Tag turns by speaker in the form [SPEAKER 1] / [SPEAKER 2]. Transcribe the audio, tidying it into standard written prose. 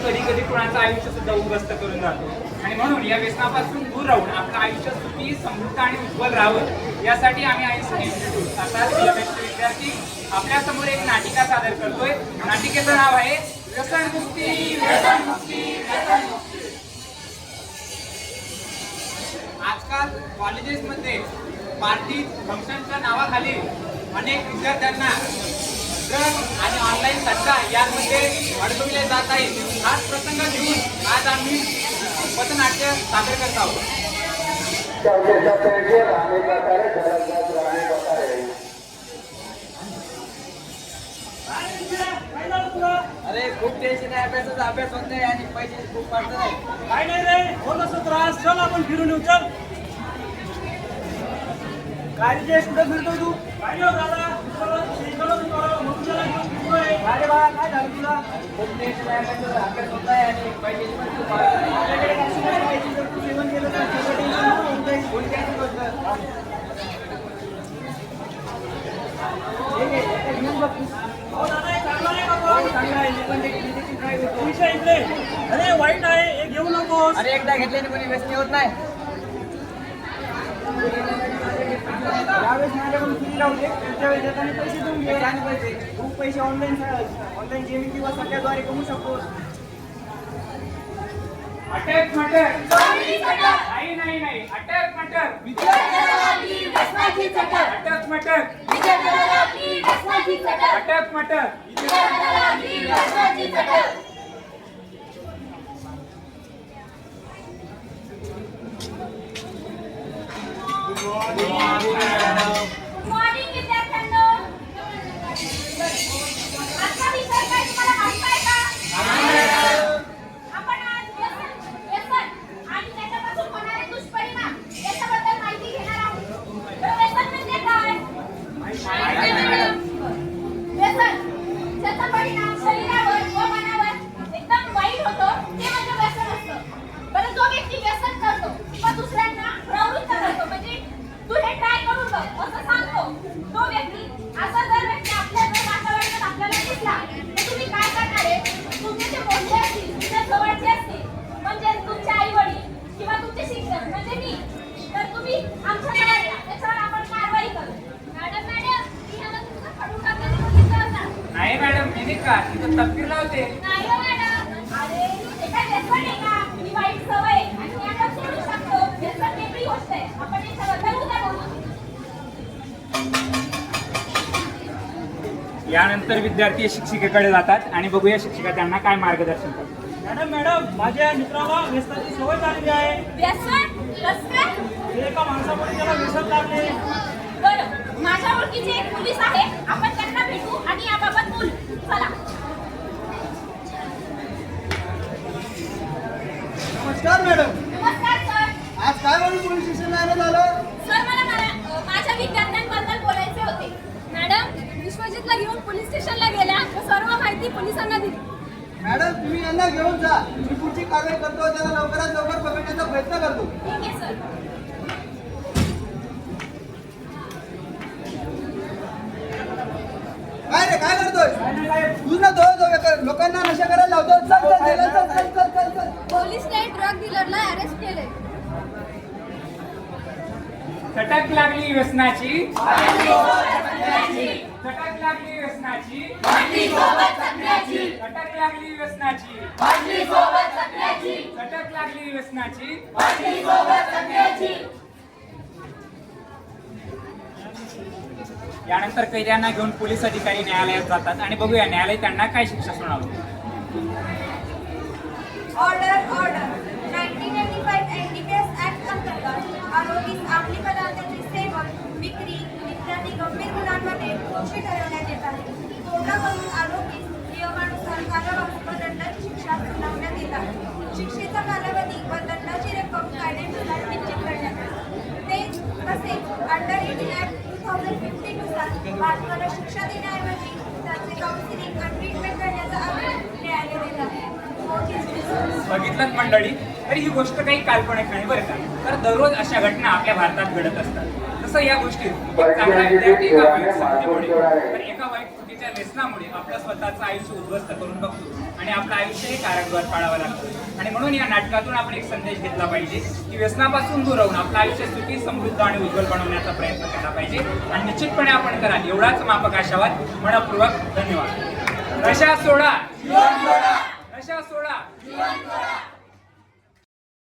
[SPEAKER 1] कधी कधी कुणाचं आयुष्य सुद्धा उद्ध्वस्त करून जातो. आणि म्हणून या व्यसनापासून दूर राहून आपलं आयुष्य सुखी, समृद्ध आणि उज्ज्वल राहावं यासाठी आम्ही आईन्स्टाईन इन्स्टिट्यूट अर्थात CMS विद्यार्थी आपल्या समोर एक नाटिका सादर करतोय. नाटिकेचं नाव आहे व्यसनमुक्ती, व्यसनमुक्ती, व्यसनमुक्ती. आजकाल कॉलेजेसमध्ये पार्टी फंक्शनच्या नावाखाली अनेक विद्यार्थ्यांना ड्रग्ज आणि ऑनलाईन सट्टा यामध्ये अडकवले जात आहे. हाच प्रसंग घेऊन आज आम्ही पथनाट्य सादर करत आहोत.
[SPEAKER 2] अरे खूप टेन्शन आहे, अभ्यासाचा अभ्यास होत नाही आणि पैसे खूप पडत नाही.
[SPEAKER 3] काय नाही रे, होत असं त्रास. चल आपण फिरून येऊ. चल काय रे, कुठं फिरतो तू? काय नाही दादा,
[SPEAKER 2] अरे बाळा काय झालं तुला? खूप टेन्शन आहे, अभ्यासाचा अभ्यास होत नाही आणि पैसे पण खूप पडत तू सेवन केलं तर टेन्शन कोणत्याही गोष्ट
[SPEAKER 3] अरे वाईट आहे, हे घेऊ नकोस.
[SPEAKER 2] अरे एकदा घेतल्याने कोणी व्यसनी होत नाही.
[SPEAKER 3] यावेळेस माझ्याकडून फ्री राहू दे, पुढच्या वेळेस येताना पैसे देऊन घे.
[SPEAKER 2] आणि पैसे
[SPEAKER 3] खूप पैसे ऑनलाईन गेमिंग किंवा सट्ट्याद्वारे कमवू शकतो.
[SPEAKER 1] अटक मटक नाही नाही नाही, अटक मटक अटक मटक अटक मटक.
[SPEAKER 4] मॉर्निंग विद्यार्थ्यांनो, आजचा विषय काय तुम्हाला माहित आहे का? आपण आज व्यसन आणि त्याच्यापासून होणारे दुष्परिणाम याच्याबद्दल माहिती घेणार आहोत. तर व्यसन म्हणजे काय? व्यसन ज्याचा परिणाम शरीरावर व मनावर एकदम वाईट होतो ते म्हणजे व्यसन असतं. बरं, जो व्यक्ती व्यसन करतो किंवा दुसऱ्यांना प्रवृत्त करतो, म्हणजे तू हे ट्राय करून बघ असं सांगतो, तो व्यक्ती असा जर व्यक्ती आपल्या जर वातावरणात आपल्याला दिसला तर तुम्ही काय करणार आहे? तुमचे जे मोठे असतील, तुमच्या जवळचे असतील, म्हणजे तुमचे आई वडील किंवा तुमचे शिक्षक म्हणजे मी, तर तुम्ही आमच्या जवळ या, त्याच्यावर आपण कारवाई करू. मॅडम ह्याला तुमचं खडू टाकल्याने बघितलं होता?
[SPEAKER 1] नाही मॅडम, मी नाही का तिथं तपकीर लावते.
[SPEAKER 4] नाही हो मॅडम, अरे हे काय व्यसन आहे का? ही वाईट सवय आहे आणि हे आपण सोडू शकतो. व्यसन वेगळी गोष्ट आहे. आपण याच्याबद्दल उद्या बोलू.
[SPEAKER 1] यानंतर विद्यार्थी शिक्षिकेकडे जातात आणि बघूया शिक्षिका त्यांना काय मार्गदर्शन करतात.
[SPEAKER 3] मॅडम माझ्या मित्राला व्यसनाची सवय झालेली आहे.
[SPEAKER 4] व्यसन? कसं काय?
[SPEAKER 3] ते एका माणसामुळे त्याला व्यसन लागले.
[SPEAKER 4] बरं, माझ्या ओळखीचे एक पोलीस आहे, आपण त्यांना भेटू आणि याबाबत बोलू. चला.
[SPEAKER 3] नमस्कार मॅडम.
[SPEAKER 4] नमस्कार सर.
[SPEAKER 3] आज काय म्हणून पोलीस स्टेशनला यायला झालं?
[SPEAKER 4] सर, मला माझ्या विद्यार्थ्यांबद्दल बोलायचे होते. मॅडम विश्वजितला घेऊन पोलीस स्टेशनला गेल्या तर सर्व माहिती पोलिसांना दिली.
[SPEAKER 5] मॅडम तुम्ही यांना घेऊन जा, मी पुढची कारवाई करतो. त्याला लवकरात लवकर पकडण्याचा प्रयत्न करतो.
[SPEAKER 4] ठीक आहे सर.
[SPEAKER 5] काय रे काय करतोय तू? ना लोकांना नशा करायला लावतो. चल चल चल चल चल चल चल.
[SPEAKER 4] पोलिसने ड्रग डीलरला अरेस्ट केले.
[SPEAKER 1] चटक लागली व्यसनाची, चटक लागली व्यसनाची, चटक लागली व्यसनाची, चटक लागली व्यसनाची. यानंतर कैद्यांना घेऊन पोलीस अधिकारी न्यायालयात जातात आणि बघूया न्यायालय त्यांना काय शिक्षा सुनावते.
[SPEAKER 4] ऑर्डर 1985 एनडीपीएस ऍक्ट अंतर्गत आरोपीस अंमली पदार्थांचे सेवन, विक्री इत्यादी गंभीर गुन्ह्यांमध्ये दोषी ठरवण्यात येत आहे. तोडगा करून आरोपीस नियमानुसार कारावास व दंडाची शिक्षा सुनावण्यात येत आहे. शिक्षेचा कालावधी व दंडाची रक्कम कायद्यानुसार निश्चित करण्यात येते. तसेच अंडर 18 ऍक्ट 2015 नुसार बालकाला शिक्षा देण्याऐवजी त्याचे काउन्सिलिंग आणि ट्रीटमेंट करण्याचा आदेश न्यायालय देत आहे.
[SPEAKER 1] बघितलं मंडळी, तर ही गोष्ट काही काल्पनिक नाही बरं का. तर दररोज अशा घटना आपल्या भारतात घडत असतात. तसं या गोष्टीत एक चांगला विद्यार्थी एका वाईट संगतीमुळे तर एका वाईट कृतीच्या त्या व्यसनामुळे आपलं स्वतःचं आयुष्य उद्ध्वस्त करून बघतो आणि आपलं आयुष्य हे कारागृहात पाळावं लागतं. आणि म्हणून या नाटकातून आपण एक संदेश घेतला पाहिजे की व्यसनापासून दूर राहून आपलं आयुष्य सुखी, समृद्ध आणि उज्ज्वल बनवण्याचा प्रयत्न केला पाहिजे आणि निश्चितपणे आपण कराल एवढाच माफक आशावाद. मनपूर्वक धन्यवाद. नशा सोडा, नशा सोडा.